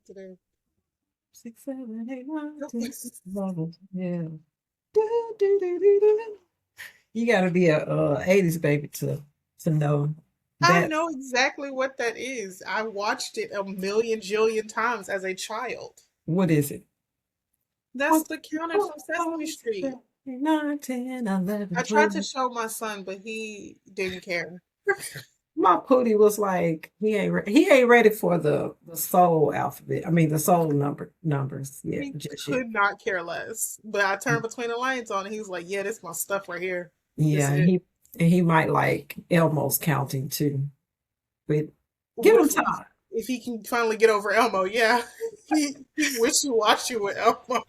today. 6, 7, 8, 9, 10, 11, 12. Do, do, do, do, do. You gotta be a 80s baby to know I that. know exactly what that is. I watched it a million jillion times as a child. What is it? That's 1, the 2, counter 4, from Sesame 5, 6, Street. 7, 8, 9, 10, 11, I tried to 12. show my son, but he didn't care. My pootie was like, he ain't ready for the soul alphabet. I mean the soul numbers yet, He just yet. could not care less. But I turned between the lines on and he was like, yeah, this is my stuff right here. This Yeah, is and it. he might like Elmo's counting too. But give him With time. if he can finally get over Elmo, yeah. He wishy washy with Elmo.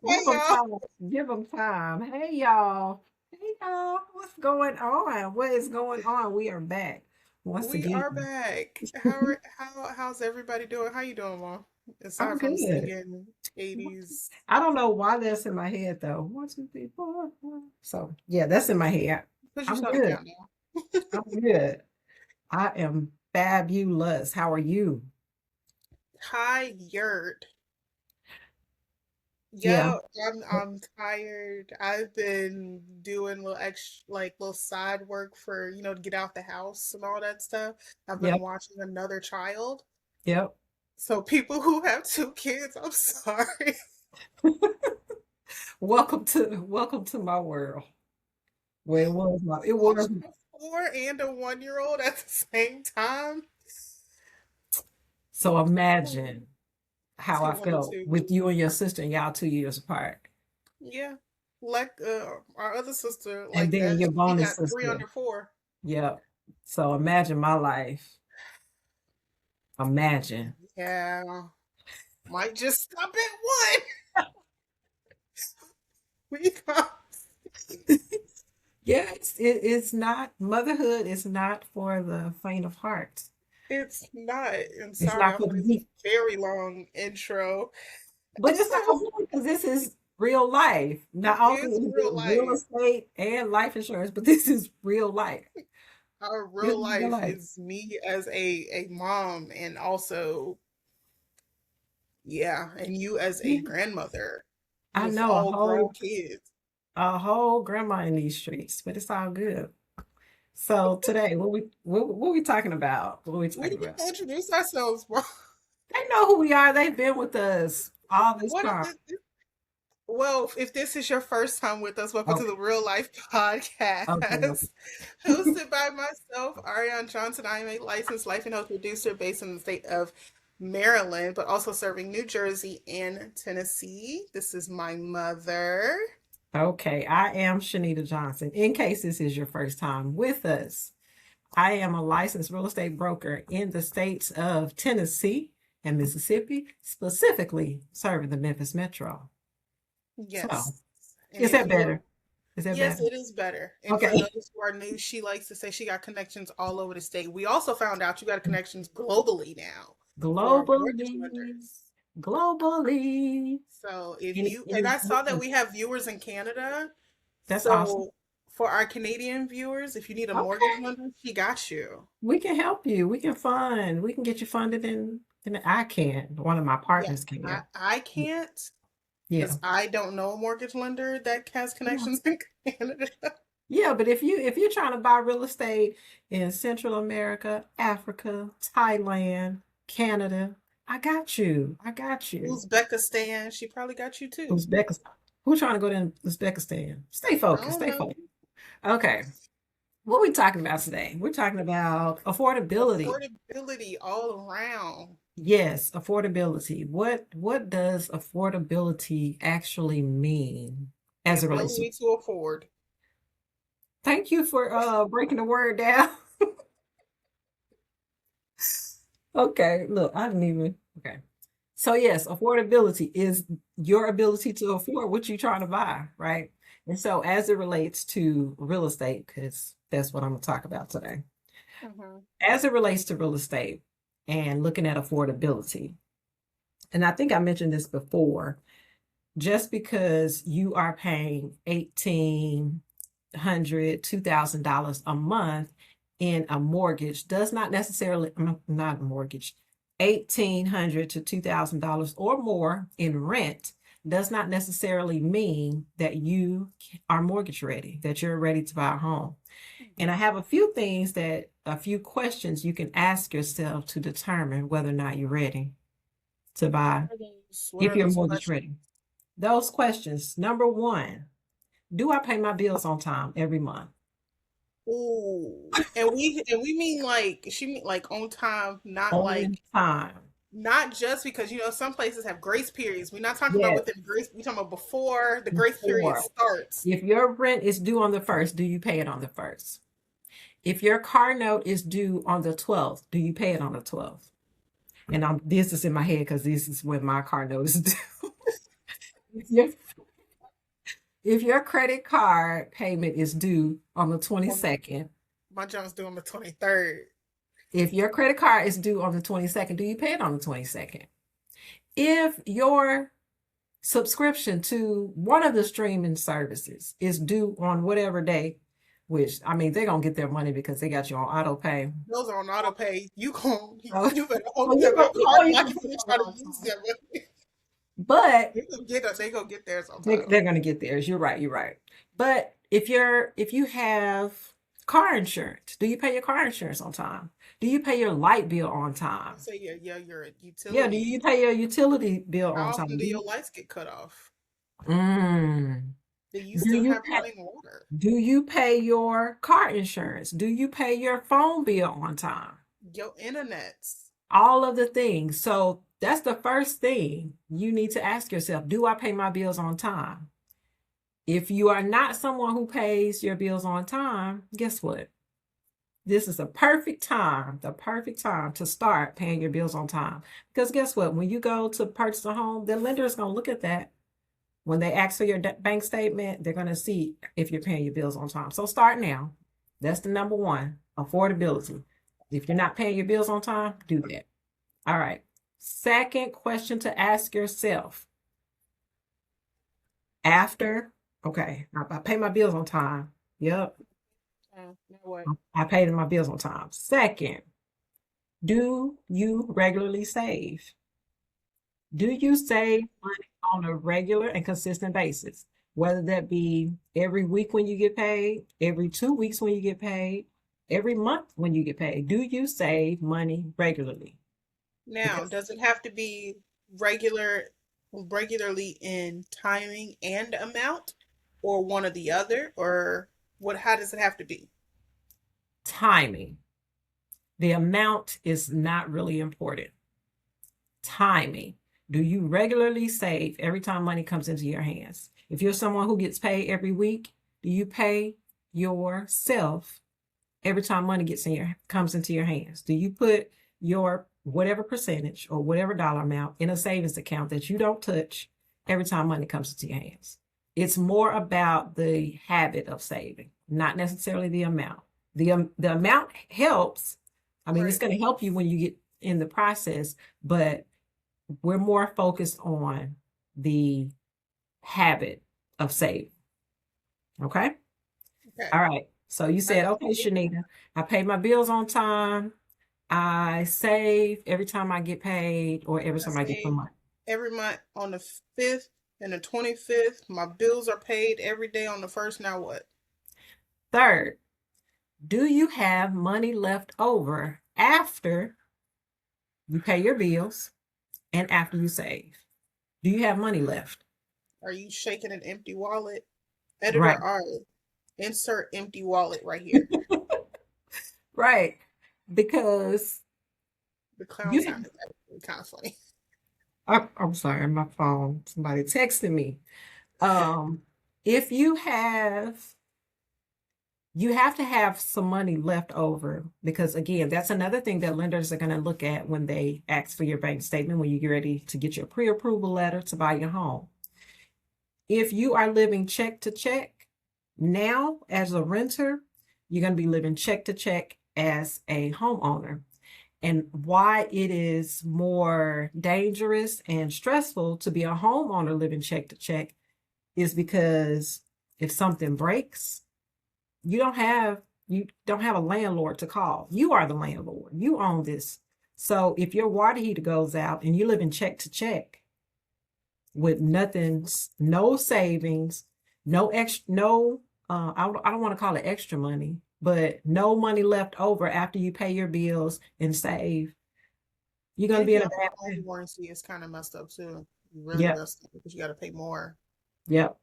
Give Hey them y'all. time. Give them time. Hey y'all. Hey y'all. What's going on? What is going on? We are back once We are again. back. How's everybody doing? How you doing, Mom? I'm Aside from good. singing 80s. I don't know why that's in my head though. 1, 2, 3, 4, 5. So yeah, that's in my head. Because you I'm saw the good. countdown. I'm good. I am fabulous. How are you? Tired. Yeah. Yeah, I'm tired. I've been doing little extra like little side work for, to get out the house and all that stuff. I've been Yep. watching Another Child. Yep. So people who have two kids, I'm sorry. Welcome to my world. Well, it was Watching a 4 and a 1 year old at the same time. so imagine how I Two and a felt two. with you and your sister and y'all 2 years apart. Yeah. Like our other sister, And like then that. your She bonus got three sister. under four. Yep. So imagine my life. Imagine. Yeah. Might just stop at one. We got Yeah, it's not motherhood is not for the faint of heart. It's not. And It's sorry, not I for for the this weak. very long intro. But it's So all good because this is real life. it Not only is is real it real life. estate and life insurance, but this is real life. Our This real is real life life. is me as a mom and also, yeah, and you as a Yeah. grandmother I with know all grown kids. a whole grandma in these streets, but it's all good. So today, what we talking about? What we We talking didn't about? introduce ourselves, Mom. They know who we are. They've been with us all this What is time. it? Well, if this is your first time with us, welcome to Okay, the Real Life okay, Podcast, okay. hosted by myself, Ariane Johnson. I am a licensed life and health producer based in the state of Maryland, but also serving New Jersey and Tennessee. This is my mother. Okay, I am Shanita Johnson. In case this is your first time with us, I am a licensed real estate broker in the states of Tennessee and Mississippi, specifically serving the Memphis Metro. So, Yes. And is if that you are, better? Is that yes, better? it is better. And for Okay. those who are new, she likes to say she got connections all over the state. We also found out you got connections globally now for mortgage Globally, lenders. globally. So if Any, you, and any, I saw that we have viewers in Canada. that's awesome. So for our Canadian viewers, if you need a mortgage Okay. lender, she got you. We can help you. We can fund. We can get you funded in I can. One of my Yeah, partners I can. I can't Yeah. because I don't know a mortgage lender that has Yeah. connections in Canada. Yeah, but if you're trying to buy real estate in Central America, Africa, Thailand, Canada, I got you. I got you. Uzbekistan, she probably got you too. Uzbekistan. Who's trying to go to Uzbekistan? Stay I focused. don't Stay know. focused. Okay. What are we talking about today? We're talking about affordability. Affordability all around. Yes, affordability. What does affordability actually mean The as it relates to? ability to afford. Thank you for breaking the word down. Okay, look, I didn't even. Okay. So yes, affordability is your ability to afford what you're trying to buy, right? And so, as it relates to real estate, because that's what I'm going to talk about today, Mhm. as it relates to real estate and looking at affordability, and I think I mentioned this before, just because you are paying $1,800, $2,000 a month in a mortgage does not necessarily, not a mortgage, $1,800 to $2,000 or more in rent does not necessarily mean that you are mortgage ready, that you're ready to buy a home. And I have a few questions you can ask yourself to determine whether or not you're ready to buy, What if are you're those mortgage questions? ready. Those questions. Number one, do I pay my bills on time every month? Ooh, and we mean like she mean like on time, not On like time. not just because some places have grace periods. We're not talking about Yes, within grace. We're talking about before the grace period before. starts. If your rent is due on the 1st, do you pay it on the 1st? If your car note is due on the 12th, do you pay it on the 12th? And this is in my head because this is when my car note is due. if, your, if your credit card payment is due on the Well, 22nd, my John's due on the 23rd. if your credit card is due on the 22nd, do you pay it on the 22nd? If your subscription to one of the streaming services is due on whatever day, which I mean, they're gonna get their money because they got you on auto pay. Those are on auto pay. So, You better so hope you have your you card know you locked can before put you those try to on use time. them. But They go get theirs on they're time. gonna get theirs. You're right, you're right. But if you have car insurance, do you pay your car insurance on time? Do you pay your light bill on time? You say your Yeah, do you utilities. pay your utility bill on How often time? do your lights get cut off? Mm. Do you Do still you have pay running water? do you pay your car insurance? Do you pay your phone bill on time? Your internets. All of the things. So that's the first thing you need to ask yourself. Do I pay my bills on time? If you are not someone who pays your bills on time, guess what? This is the perfect time to start paying your bills on time. Because guess what? When you go to purchase a home, the lender is going to look at that. When they ask for your bank statement, they're going to see if you're paying your bills on time. So start now. That's the number one, affordability. If you're not paying your bills on time, do that. All right. Second question to ask yourself after, okay, I pay my bills on time. Yep, Now what? I paid my bills on time. Second, do you regularly save? Do you save money on a regular and consistent basis? Whether that be every week when you get paid, every 2 weeks when you get paid, every month when you get paid. Do you save money regularly? Now, Because does it have to be regular, regularly in timing and amount, or one or the other, or what? How does it have to be? timing, the amount is not really important. Timing. Do you regularly save every time money comes into your hands? If you're someone who gets paid every week, do you pay yourself every time money comes into your hands? Do you put your whatever percentage or whatever dollar amount in a savings account that you don't touch every time money comes into your hands? It's more about the habit of saving, not necessarily the amount. The amount helps. I mean, it's Right. going to help you when you get in the process, but we're more focused on the habit of saving. Okay. Okay. All right. So you I said, got okay, it. Shanita, I pay my bills on time. I save every time I get paid or every I time I get some save money. every month on the 5th and the 25th. My bills are paid every day on the first. Now what? Third, do you have money left over after you pay your bills and after you save? Do you have money left? Are you shaking an empty wallet? Right. Editor R, insert empty wallet right here. Right. Because The clown you, sound is actually kind of funny. I'm sorry, my phone, somebody texted me. Um, if you have to have some money left over because again, that's another thing that lenders are going to look at when they ask for your bank statement when you get ready to get your pre-approval letter to buy your home. If you are living check to check, Now, as a renter, you're going to be living check to check as a homeowner. And why it is more dangerous and stressful to be a homeowner living check to check is because if something breaks, you don't have you don't have a landlord to call. You are the landlord. You own this. So if your water heater goes out and you live in check to check with nothing, no savings, no extra, no, I don't want to call it extra money, but no money left over after you pay your bills and save, you're going And to if be you in a have bad a home place. warranty, it's kind of messed up too. Really Yep. messed up because you got to pay more. Yep.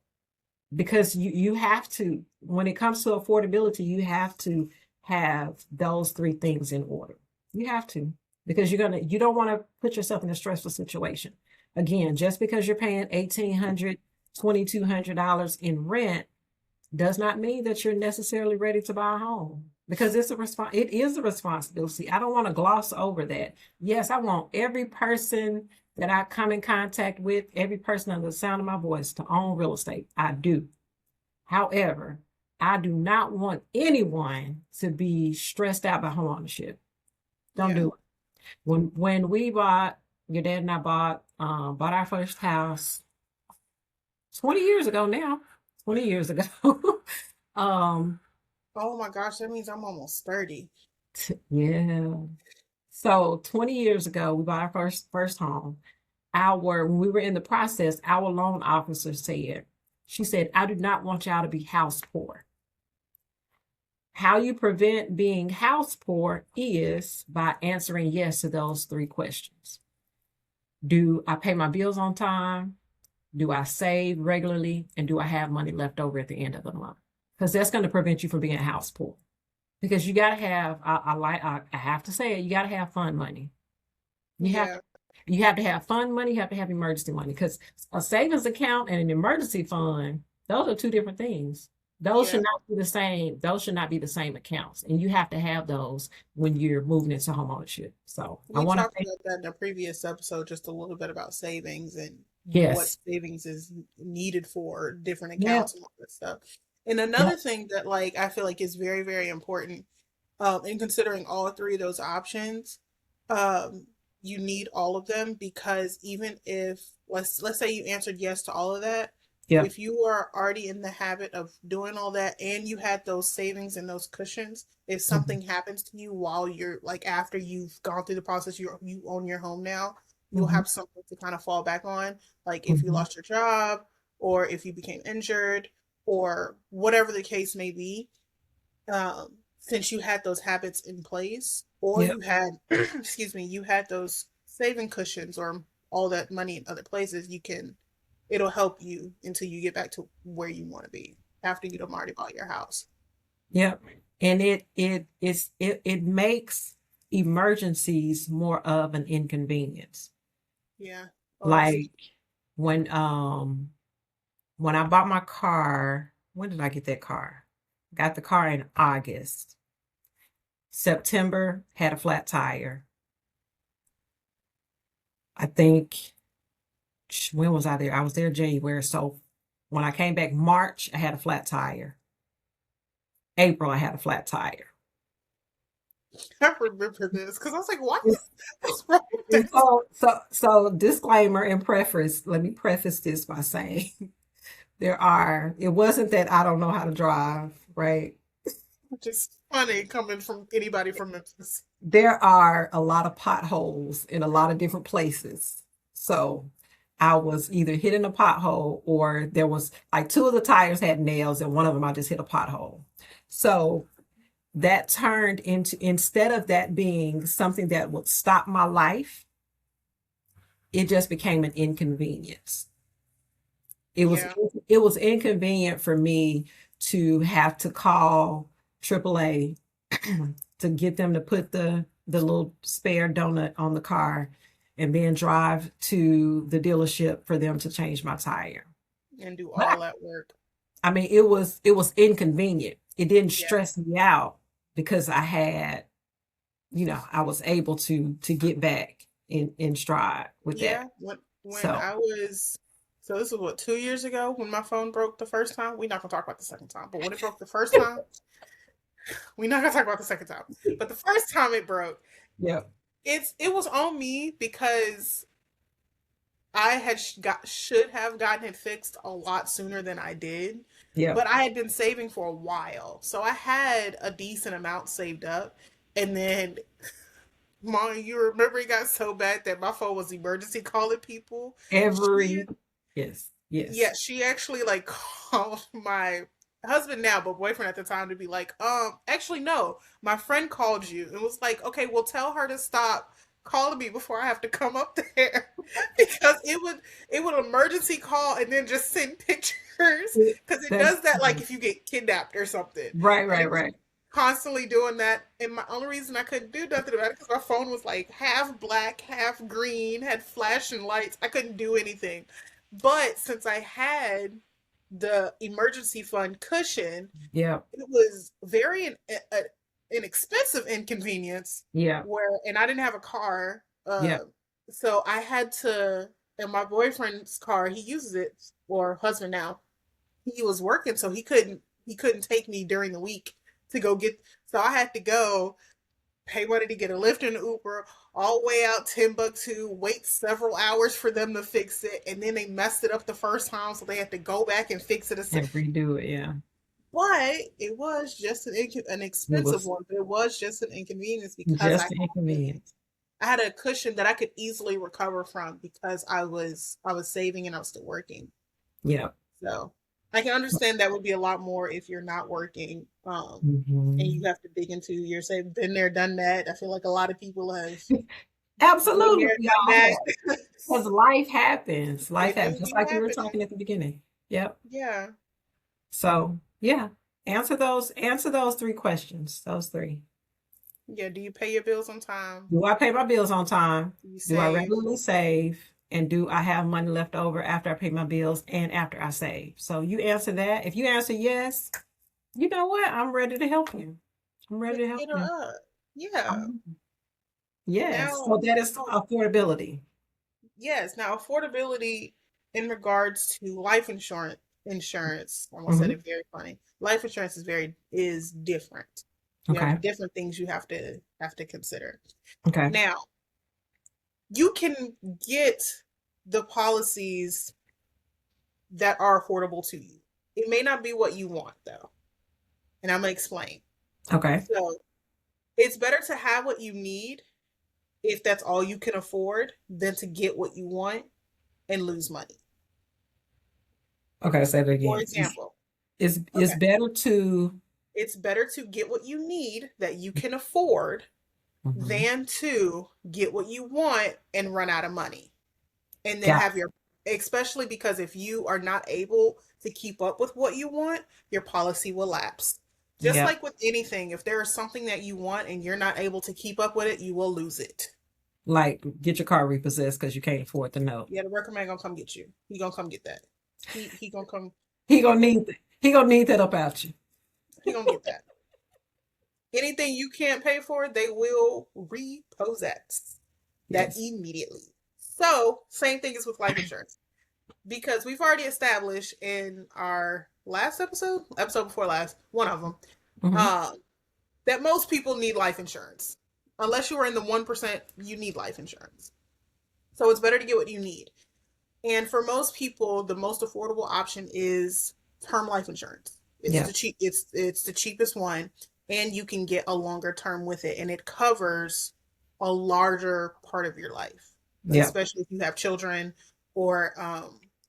Because you have to, when it comes to affordability, you have to have those three things in order. You have to, because you don't want to put yourself in a stressful situation. Again, just because you're paying $1,800, $2,200 in rent does not mean that you're necessarily ready to buy a home, because it is a responsibility. I don't want to gloss over that. Yes, I want every person that I come in contact with, every person under the sound of my voice, to own real estate. I do. However, I do not want anyone to be stressed out by home ownership. Don't Yeah. do it. When we bought, your dad and I bought our first house 20 years ago now. 20 years ago. um Oh my gosh, that means I'm almost 30. yeah. So 20 years ago, we bought our first home. When we were in the process, our loan officer said, she said, I do not want y'all to be house poor. How you prevent being house poor is by answering yes to those three questions. Do I pay my bills on time? Do I save regularly? And do I have money left over at the end of the month? Because that's going to prevent you from being house poor. Because you got to have, I have to say it, you got to have fun money. You have Yeah. you have to have fun money, you have to have emergency money, because a savings account and an emergency fund, those are two different things. Those should Yeah. not be the same. Those should not be the same accounts. And you have to have those when you're moving into homeownership. So I We want to talked say about that in a previous episode, just a little bit about savings and what yes. savings is needed for different Yeah. accounts and all that stuff. And Yeah. another thing that like I feel like is very, very important, in considering all three of those options, um, you need all of them because even if let's say you answered yes to all of that, Yeah. if you are already in the habit of doing all that and you had those savings and those cushions, if Mhm. something happens to you while you're like after you've gone through the process, you own your home now, you'll Mhm. have something to kind of fall back on. Like if you Mhm. lost your job or if you became injured or whatever the case may be, since you had those habits in place or Yeah. you had excuse me, you had those saving cushions or all that money in other places, it'll help you until you get back to where you want to be after you've already bought your house. Yeah. And it makes emergencies more of an inconvenience. Yeah. Oh, that's a Like when um when I bought my car, when did I get that car? Got the car in August. September had a flat tire. I think, when was I there? I was there January. So when I came back March, I had a flat tire. April, I had a flat tire. I remember this because I was like, what's wrong with And this? so disclaimer and preface, let me preface this by saying it wasn't that I don't know how to drive, right? Which is funny coming from anybody from Memphis. There are a lot of potholes in a lot of different places. So I was either hitting a pothole, or there was like two of the tires had nails and one of them I just hit a pothole. So that turned into, instead of that being something that would stop my life, it just became an inconvenience. It was Yeah. it was inconvenient for me to have to call AAA to get them to put the little spare donut on the car and then drive to the dealership for them to change my tire. And do But all that work. I mean, it was inconvenient. It didn't Yeah. stress me out because I was able to get back in stride with that. Yeah. When So, I was So this was what, 2 years ago when my phone broke the first time. We're not gonna talk about the second time, but when it broke the first time, we're not gonna talk about the second time. But the first time it broke, Yep. it was on me because I had should have gotten it fixed a lot sooner than I did. Yep. But I had been saving for a while. So I had a decent amount saved up. And then Mom, you remember it got so bad that my phone was emergency calling people. She Every yes. Yeah, Yes. she actually like called my husband now, but boyfriend at the time to be like, actually no, my friend called you and was like, okay, well tell her to stop calling me before I have to come up there because it would emergency call and then just send pictures because it That's does that like if you get kidnapped or something. right, And right, it was right. constantly doing that. And my only reason I couldn't do nothing about it because my phone was like half black, half green, had flashing lights. I couldn't do anything. But since I had the emergency fund cushion, Yep. it was very an expensive inconvenience Yep. and I didn't have a car. Yep. So I had to, and my boyfriend's car, he uses it, or husband now, he was working, so he couldn't take me during the week to go get, so I had to go pay money to get a lift and an Uber all the way out Timbuktu, wait several hours for them to fix it, and then they messed it up the first time, so they had to go back and fix it. And redo it. Yeah. But it was just an It expensive was one, but it was just an inconvenience because just inconvenient. I had a cushion that I could easily recover from because I was saving and I was still working. Yep. So I can understand that would be a lot more if you're not working, and you Hmm. have to dig into your savings. Been there, done that. I feel like a lot of people have been Absolutely, there, we done all that. have. Because life happens. Life It happens. do Just be like we were happening. talking at the beginning. Yep. Yeah. So yeah. Answer those three questions. Those three. Yeah. Do you pay your bills on time? Do I pay my bills on time? Do you Do I save? regularly save? And do I have money left over after I pay my bills and after I save? So you answer that. If you answer yes, you know what? I'm ready to help you. I'm ready to help Hit her you. up. Yeah. Yes. Now, So that is affordability. yes. Now, affordability in regards to life insurance. I almost said Hmm. it very funny. Life insurance is different. You Okay. have different things you have to consider. Okay. Now, you can get the policies that are affordable to you. It may not be what you want though, and I'm gonna explain. Okay. So, it's better to have what you need if that's all you can afford than to get what you want and lose money. Okay. Say it For again. example, It's okay, better to. it's better to get what you need that you can afford Mhm. than to get what you want and run out of money. And then Got have your, especially because if you are not able to keep up with what you want, your policy will lapse. it. Just Yep. like with anything, if there is something that you want and you're not able to keep up with it, you will lose it. Like get your car repossessed because you can't afford the note. Yeah, the record man gonna come get you. He gonna come get that. He gonna come. He He gonna gonna come. need. He gonna need that up out you. He gonna get that. Anything you can't pay for, they will repossess that Yes. immediately. So same thing is with life insurance because we've already established in our last episode before last, one of them, Hmm. um, that most people need life insurance. Unless you are in the 1%, you need life insurance. So it's better to get what you need. And for most people, the most affordable option is term life insurance. It's Yeah. the cheap it's the cheapest one and you can get a longer term with it and it covers a larger part of your life, Yeah. especially if you have children or A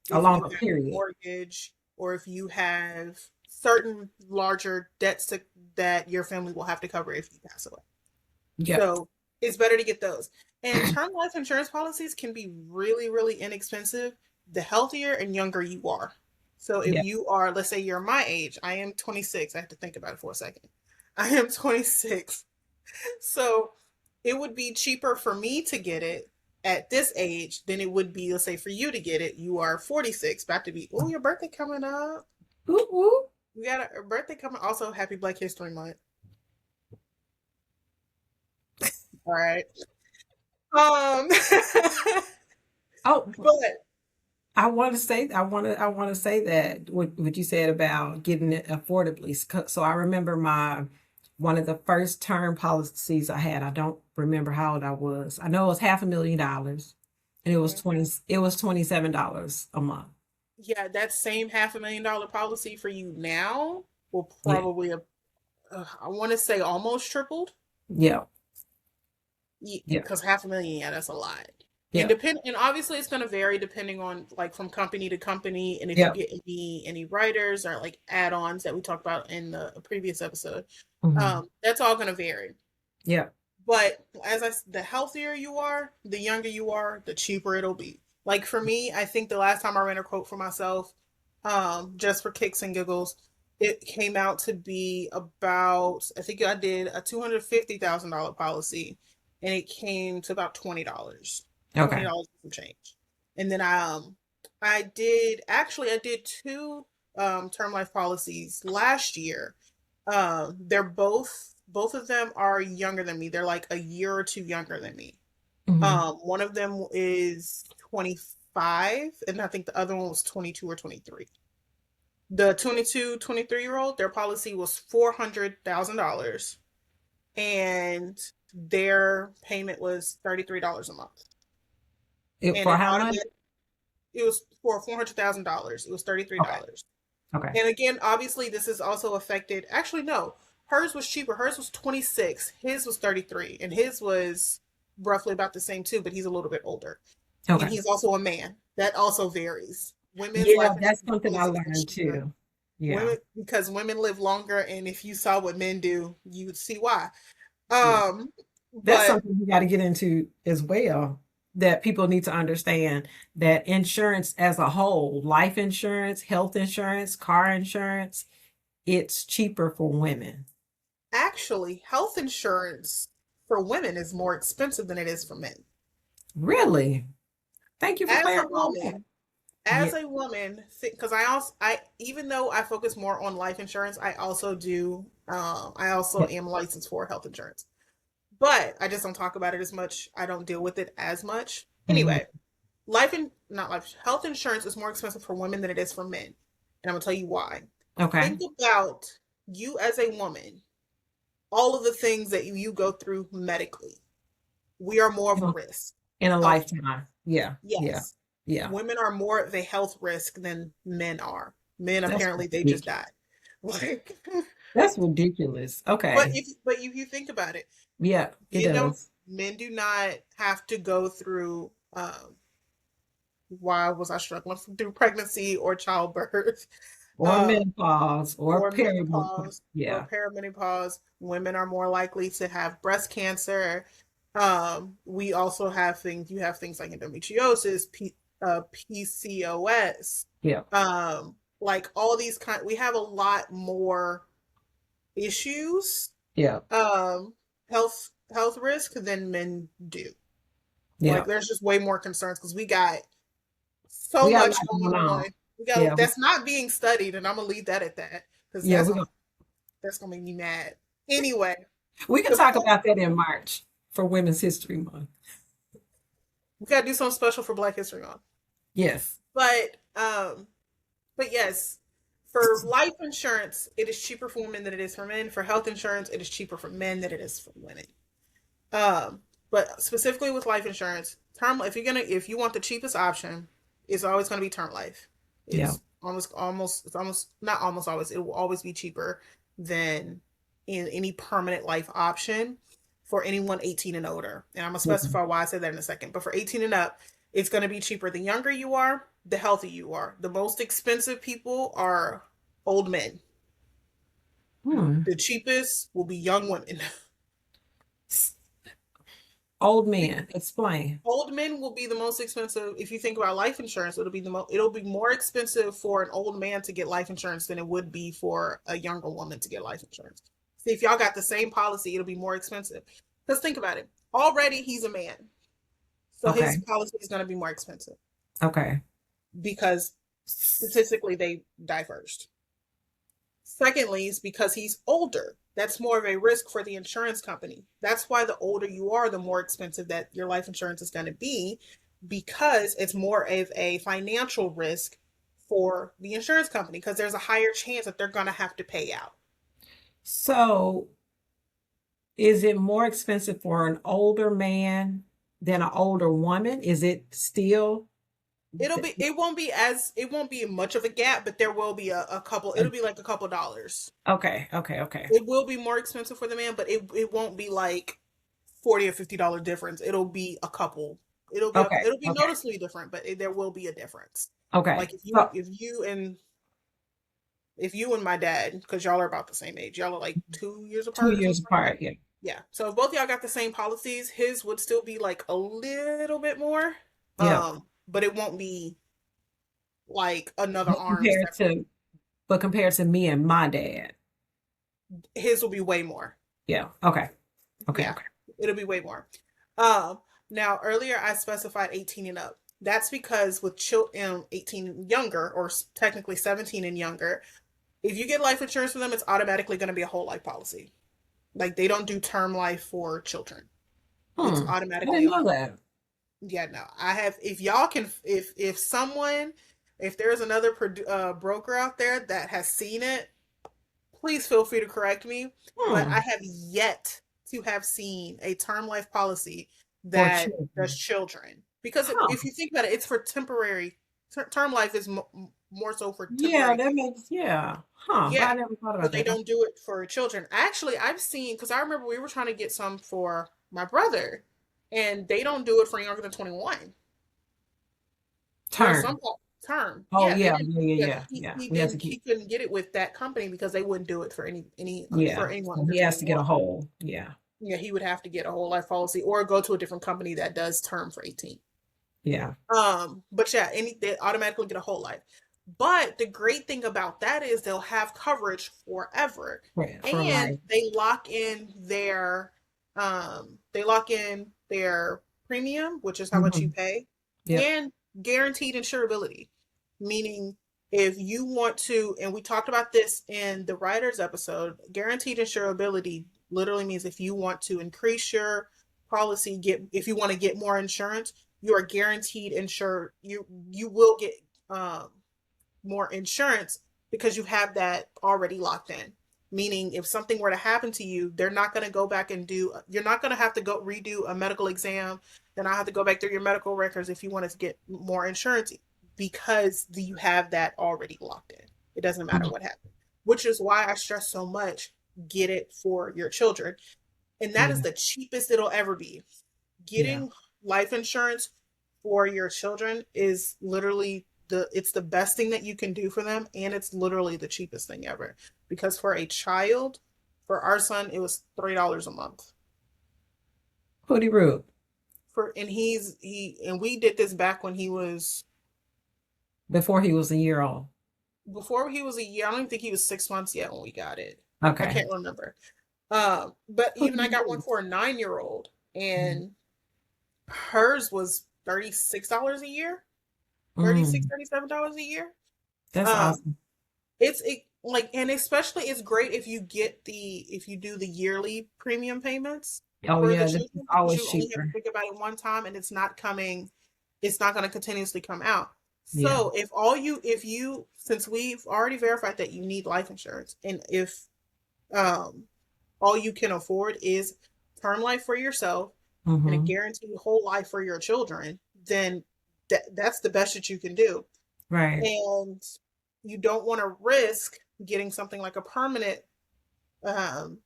if you longer have a period. mortgage or if you have certain larger debts that your family will have to cover if you pass away. Yep. So it's better to get those. And term life insurance policies can be really, really inexpensive the healthier and younger you are. So if Yep. you are, let's say you're my age, I am 26. I have to think about it for a second. I am 26. So it would be cheaper for me to get it at this age than it would be, let's say, for you to get it. You are 46, about to be, oh, your birthday coming up. Ooh, ooh. You got a birthday coming. Also, happy Black History Month. All right. Um, Oh, but I want to say that what you said about getting it affordably. So I remember one of the first term policies I had. I don't remember how old I was. I know it was $500,000, and Mhm. it was $27 a month. Yeah, that same $500,000 policy for you now will Yeah, probably, I want to say almost tripled. yeah, yeah, Because 500,000, yeah, that's a lot. And yeah, obviously it's going to vary depending on like from company to company, and if you yeah. get any writers or like add-ons that we talked about in the previous episode, Hmm. that's all going to vary. Yeah. But the healthier you are, the younger you are, the cheaper it'll be. Like for me, I think the last time I ran a quote for myself, just for kicks and giggles, it came out to be about, I think I did a $250,000 policy, and it came to about $20, Okay. $20 and some change. And then I did two term life policies last year. They're both of them are younger than me. They're like a year or two younger than me. Hmm. One of them is 25, and I think the other one was 22 or 23. The 22, 23-year old, their policy was $400,000, and their payment was $33 a month. And For it how much? automatic it was for $400,000. It was Okay. $33. Okay. And again, obviously, this is also affected. Actually, no, hers was cheaper. Hers was 26. His was 33, and his was roughly about the same too. But he's a little bit older, and Okay. he's also a man. That also varies. Women's Yeah, life that's insurance something I policies are learned cheaper. too. Yeah. Women, because women live longer, and if you saw what men do, you would see why. Yeah. Um, That's but something we got to get into as well. That people need to understand that insurance as a whole, life insurance, health insurance, car insurance, it's cheaper for women. actually, health insurance for women is more expensive than it is for men. Really? Thank you for As a clarifying that. woman, Yeah. because I also I even though I focus more on life insurance, I also Yeah. am licensed for health insurance, but I just don't talk about it as much. I don't deal with it as much. Mhm. Anyway, life and not life health insurance is more expensive for women than it is for men, and I'm gonna tell you why. Okay. Think about you as a woman, all of the things that you go through medically. We are more of a risk. In a Health, lifetime. Yeah. Yeah. yes, Yeah. women are more of a health risk than men are. Men That's apparently they just ridiculous. died. Like, That's ridiculous. Okay. but if you think about it, Yeah, it does. men do not have to go through. Why was I struggling through pregnancy or childbirth, Or uh, menopause or or perimenopause. menopause or Yeah. perimenopause? Women are more likely to have breast cancer. We also have things. You have things like endometriosis, PCOS, Yeah. like all these kind. We have a lot more issues, Yeah. um, health risk than men do. Like Yeah. there's just way more concerns because we got so We got a much lot going going on. on. We got Yeah. that's not being studied, and I'm gonna leave that at that because Yeah. that's gonna make me mad. Anyway, We can the talk point about that in March for Women's History Month. we gotta do something special for Black History Month. Yes. But but yes, for life insurance, it is cheaper for women than it is for men. For health insurance, it is cheaper for men than it is for women. Um, but specifically with life insurance, term if you want the cheapest option, it's always gonna be term life. Yeah. It's almost not almost always, it will always be cheaper than in any permanent life option for anyone 18 and older. And I'm gonna Mhm. specify why I said that in a second. But for 18 and up, it's gonna be cheaper. The younger you are, the healthier you are. The most expensive people are old men. Hmm. The cheapest will be young women. Old man, explain. Old men will be the most expensive. If you think about life insurance, it'll be more expensive for an old man to get life insurance than it would be for a younger woman to get life insurance. See, if y'all got the same policy, it'll be more expensive. Because think about it. Already he's a man. So his Okay. policy is going to be more expensive Okay. because statistically they die first. Secondly, is because he's older. That's more of a risk for the insurance company. That's why the older you are, the more expensive that your life insurance is going to be because it's more of a financial risk for the insurance company because there's a higher chance that they're going to have to pay out. So, is it more expensive for an older man than an older woman? Is it still It won't be much of a gap, but there will be a couple, it'll be like a couple dollars. okay, okay, okay, It will be more expensive for the man, but it won't be like 40 or $50 difference. It'll be a couple. okay, It'll be okay, noticeably different, but there will be a difference. okay. Like So if you and my dad, because y'all are about the same age, y'all are like 2 years two apart or years something like that. apart, yeah, Yeah. So if both y'all got the same policies, his would still be like a little bit more. yeah. But it won't be like another But arm compared separate. to but compared to me and my dad, His will be way more. yeah. Okay, okay, Yeah. okay. It'll be way more. Um, Now earlier I specified 18 and up. That's because with children 18 and younger, or technically 17 and younger, if you get life insurance for them, it's automatically going to be a whole life policy. Like they don't do term life for children. It's I automatically didn't a know whole. that. Yeah, no. I have. If y'all can, if someone, if there's another broker out there that has seen it, please feel free to correct me. But I Hmm. have yet to have seen a term life policy For that does children. children. Because Huh. if you think about it, it's for temporary. Term life is more so for Yeah, temporary. that makes yeah. Huh. But Yeah, I never thought but about they that. don't do it for children. Actually, I've seen because I remember we were trying to get some for my brother, and they don't do it for younger than 21. There's some Turn. term. Oh Yeah, they yeah, didn't. yeah, yeah, Yeah, yeah, yeah. he We have to didn't. keep He couldn't get it with that company because they wouldn't do it for any yeah. for anyone So under he has to get 21. a whole. Yeah. Yeah, he would have to get a whole life policy or go to a different company that does term for 18. Yeah. But yeah, they automatically get a whole life. But the great thing about that is they'll have coverage forever, For and life. they lock in their premium, which is how much you Hmm. pay, Yep. and guaranteed insurability, meaning if you want to, and we talked about this in the writers episode, guaranteed insurability literally means if you want to increase your policy, get if you want to get more insurance, you are guaranteed insured. You will get um, more insurance because you have that already locked in. Meaning, if something were to happen to you, they're not going to go back and do. You're not going to have to go redo a medical exam. Then I have to go back through your medical records if you want to get more insurance because you have that already locked in. It doesn't matter what happens, which is why I stress so much. Get it for your children, and that is Yeah. the cheapest it'll ever be. Yeah. Getting life insurance for your children is literally it's the best thing that you can do for them, and it's literally the cheapest thing ever because for a child, for our son, it was $3 a month. Pretty rude. For and he and we did this back when he was Before he was a year old. before he was a year. I don't even think he was 6 months yet when we got it. I Okay. can't remember. But even I Pretty got one rude. for a 9 year old, Mm. and hers was $36 a year, 36 Mm. $37 a year. That's Um, awesome. like, and especially it's great if if you do the yearly premium payments Oh for the yeah, this is children because always you only have to cheaper. think about it one time and it's not going to continuously come out. Yeah. So if you, since we've already verified that you need life insurance, and if um all you can afford is term life for yourself and a Mm-hmm. guaranteed whole life for your children, then that's the best that you can do. Right. And you don't want to risk getting something like a permanent um,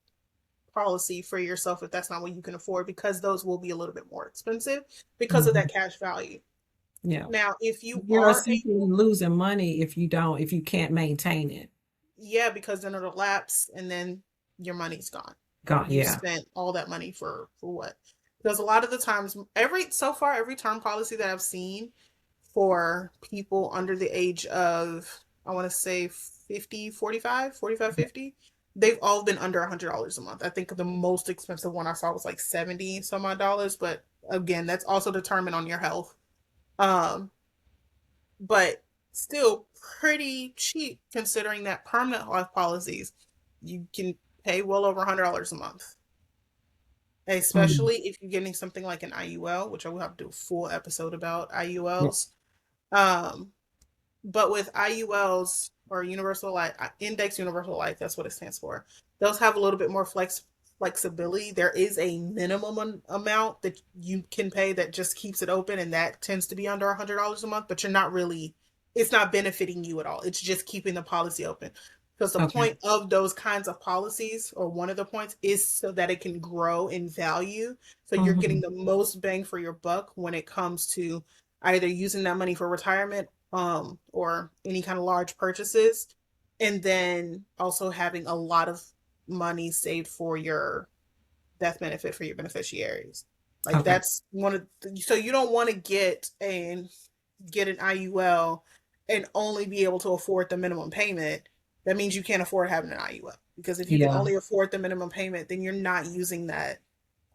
policy for yourself if that's not what you can afford, because those will be a little bit more expensive because of Hmm. that cash value. Yeah. Now, if you You're are essentially able, losing money if you can't maintain it. yeah, because then it'll lapse and then your money's gone. God, You yeah. spent all that money for what? Because a lot of the times, every term policy that I've seen for people under the age of, I want to say 50, 45, 45, 50, they've all been under $100 a month. I think the most expensive one I saw was like 70 some odd dollars, but again, that's also determined on your health. Um, but still pretty cheap considering that permanent life policies, you can pay well over $100 a month. especially if you're getting something like an IUL, which I will have to do a full episode about Yeah. IULs. Um, but with IULs or universal life, index universal life, that's what it stands for. Those have a little bit more flexibility. There is a minimum amount that you can pay that just keeps it open, and that tends to be under $100 a month. But you're not really, it's not benefiting you at all. It's just keeping the policy open. Because the Okay. point of those kinds of policies, or one of the points, is so that it can grow in value. So you're getting Hmm. the most bang for your buck when it comes to either using that money for retirement, or any kind of large purchases, and then also having a lot of money saved for your death benefit for your beneficiaries. Like Okay. that's one of so you don't want to get an IUL and only be able to afford the minimum payment. That means you can't afford having an IUL, because if you can Yeah. only afford the minimum payment, then you're not using that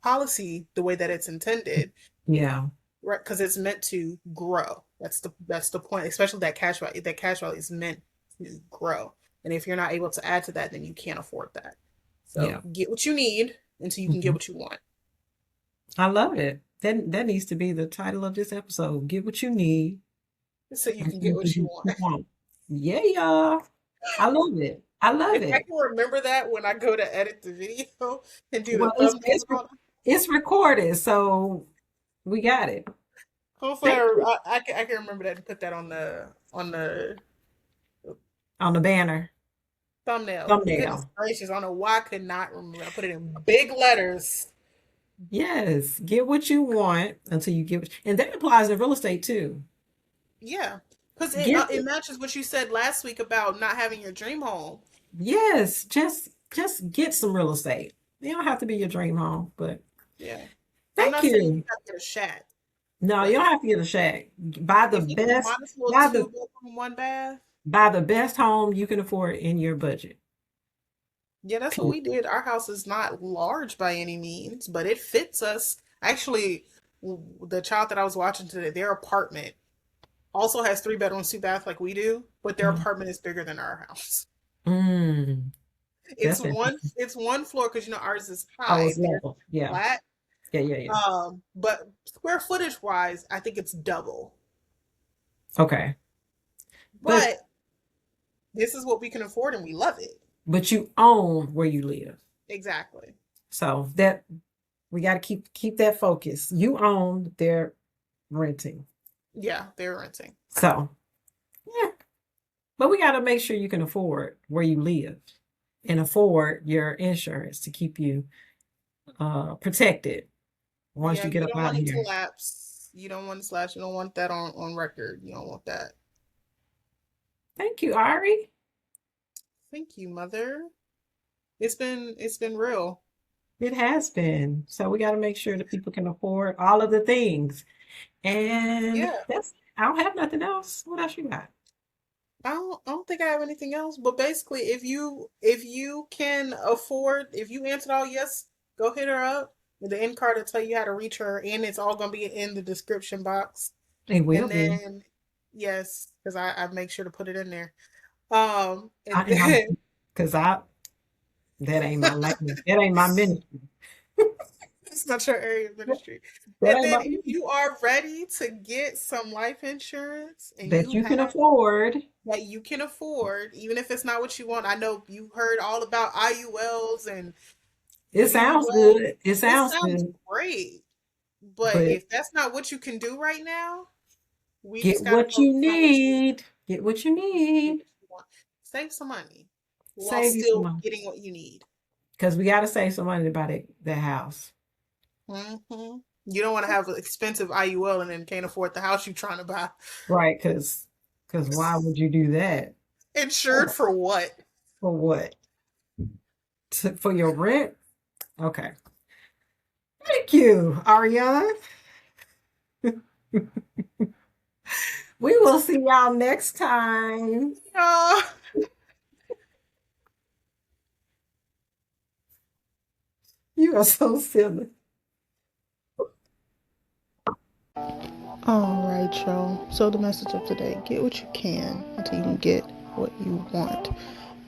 policy the way that it's intended, Yeah. right? Because it's meant to grow. That's the point. Especially that cash value. That cash value is meant to grow, and if you're not able to add to that, then you can't afford that. So Yeah. get what you need until you can get Mhm. what you want. I love it. That needs to be the title of this episode. Get what you need So you and can get you can what get you what you want. want. Yeah, yeah. I love it. I love If I it. can remember that when I go to edit the video and do the Well, thumbnail on it, it's recorded, so we got it. hopefully Thank you. I can remember that and put that on the On the banner. thumbnail. Goodness Thumbnail. gracious, I don't know why I could not remember. I put it in big letters. Yes. Get what you want until you get and that applies in real estate too. Yeah, because Get it matches what you said last week about not having your dream home. yes, just get some real estate. You don't have to be your dream home, but Yeah, I'm thank not saying you you. have to get a shack, No, you but don't have to get a shack. Buy the if it's a best, modest little buy two the bedroom, one bath, buy the best home you can afford in your budget. yeah, that's what Period. we did. Our house is not large by any means, but it fits us. Actually, the child that I was watching today, their apartment also has three bedrooms, two baths like we do, but their Mhm. apartment is bigger than our house. Mm, It's that's one interesting. it's one floor because ours is Oh, high, it's theirs level. is Yeah. flat. Yeah, yeah, yeah. But square footage wise, I think it's double. Okay. But But this is what we can afford and we love it. but you own where you live. Exactly. So that we got to keep that focus. You own, they're renting. Yeah, they're renting. So, yeah. But we got to make sure you can afford where you live and afford your insurance to keep you protected once Yeah, you get you up don't out want of it to here. lapse. You don't want to slash. You don't want that on record. You don't want that. Thank you, Ari. Thank you, mother. It's been real. It has been. So we got to make sure that people can afford all of the things. And Yeah. I don't have nothing else. What else you got? I don't think I have anything else. But basically, if you can afford, if you answered all yes, go hit her up. The end card will tell you how to reach her, and it's all gonna be in the description box. It will And be. then yes, because I make sure to put it in there. And And I'm then because I that ain't my lane. That ain't my ministry. it's not your area of ministry. That And ain't then my if you are ready to get some life insurance and that you you can have afford. that you can afford, even if it's not what you want. I know you heard all about IULs and It sounds UULs. good. It It sounds sounds good. great, but But if that's not what you can do right now, we get just got to what you focus on what you need. Get what you get need. what you want. Save some money while Save you some still money. getting what you need. Because we got to save some money to buy that house. You don't want to have an expensive IUL and then can't afford the house you're trying to buy. Right. Because why would you do that? Insured for what? For what? For your rent? Okay. Thank you, Ariane. We will see y'all next time. Uh, You are so silly. All right, y'all. So the message of today: get what you can until you can get what you want.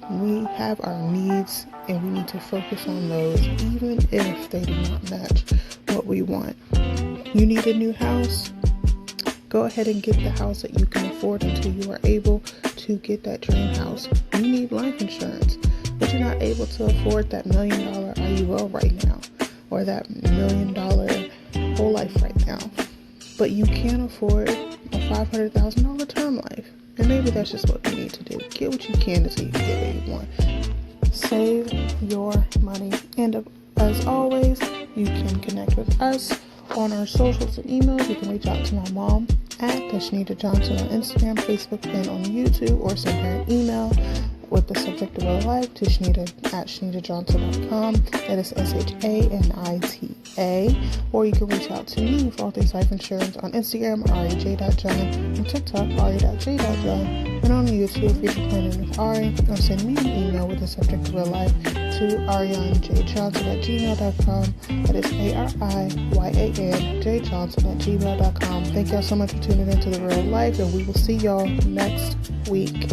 We have our needs and we need to focus on those even if they do not match what we want. You need a new house? Go ahead and get the house that you can afford until you are able to get that dream house. You need life insurance, but you're not able to afford that $1 million IUL right now or that $1 million whole life right now. But you can afford a $500,000 term life. And maybe that's just what you need to do. Get what you can until you can get what you want. Save your money. And as always, you can connect with us on our socials and emails. You can reach out to my mom at Shanita Johnson on Instagram, Facebook, and on YouTube, or send her an email with the subject of real life to Shanita at ShanitaJohnson.com. That is SHANITA. Or you can reach out to me for all things life insurance on Instagram, REJ.John, on TikTok, RE.J.John, and on YouTube, Future Planning with Ari, or send me an email with the subject of real life to arianjjohnson@gmail.com. That is ARIYANJjohnson@gmail.com. Thank y'all so much for tuning into the real life, and we will see y'all next week.